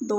2